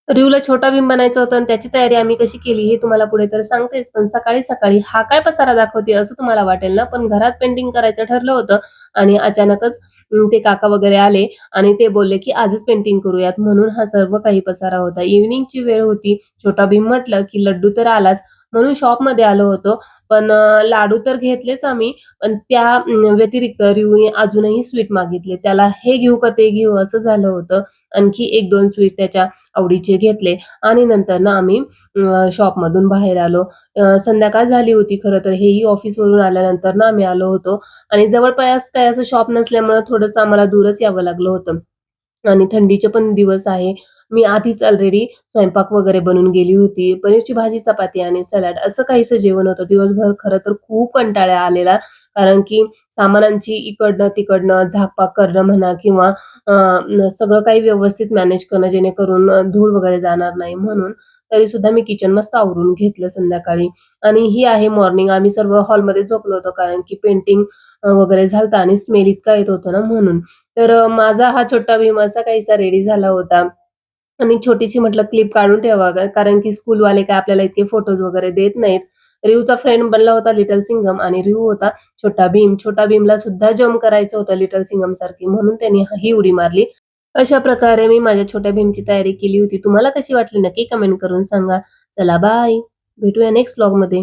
रिवला छोटा भीम बनायचं होतं आणि त्याची तयारी आम्ही कशी केली हे तुम्हाला पुढे तर सांगतेच. पण सकाळी-सकाळी हा काय पसारा दाखवते असं तुम्हाला वाटेल ना, पण घरात पेंटिंग करायचं ठरलं होतं आणि अचानकच ते काका वगैरे आले आणि ते बोलले, की आजच पेंटिंग करूयात म्हणून हा सर्व काही पसारा होता. इव्हनिंगची वेळ होती. छोटा भीम म्हटलं, की लड्डू तर आलाच म्हणून शॉपमध्ये आलो होतो. पण लाडू तर घेतलेच आम्ही, पण त्या व्यतिरिक्त रिवूने अजूनही स्वीट मागितले. त्याला हे घेऊ का ते घेऊ असं झालं होतं. आणखी 1-2 स्वीट त्याच्या आवडीचे घेतले आणि नंतर ना आम्ही शॉपमधून बाहेर आलो. संध्याकाळ झाली होती खरं तर. हेही ऑफिसवरून आल्यानंतर ना आम्ही आलो होतो आणि जवळपास काही असं शॉप नसल्यामुळं थोडंसं आम्हाला दूरच यावं लागलं होतं. आणि थंडीचे पण दिवस आहे. मी आधीच ऑलरेडी स्वयंपाक वगैरे बनवून गेली होती. पनीरची भाजी, चपाती आणि सलाड असं काहीसं जेवण होतं. दिवसभर खरं तर खूप कंटाळा आलेला. कारण की सामानांची इकडनं-तिकडनं झाकपाक करणं म्हणा किंवा सगळं काही व्यवस्थित मॅनेज करणं जेणेकरून धूळ वगैरे जाणार नाही म्हणून. तरीसुद्धा मी किचन मस्त आवरून घेतलं संध्याकाळी आणि ही आहे मॉर्निंग. आम्ही सर्व हॉलमध्ये झोपलो होतो कारण की पेंटिंग वगैरे झालं आणि स्मेल इतका येत होता ना म्हणून. तर माझा हा छोटा भीम असा काहीसा रेडी झाला होता आणि छोटीशी म्हटलं क्लिप काढून ठेवा कारण की स्कूलवाले काय आपल्याला इतके फोटोज वगैरे देत नाहीत. रिहूचा फ्रेंड बनला होता लिटल सिंघम आणि रिहू होता छोटा भीम. छोटा भीमला सुद्धा जंप करायचं होतं लिटल सिंघमसारखी म्हणून त्याने ही उडी मारली. अशा प्रकारे मी माझ्या छोट्या भीमची तयारी केली होती. तुम्हाला कशी वाटली नक्की कमेंट करून सांगा. चला बाय. भेटूया नेक्स्ट व्लॉगमध्ये.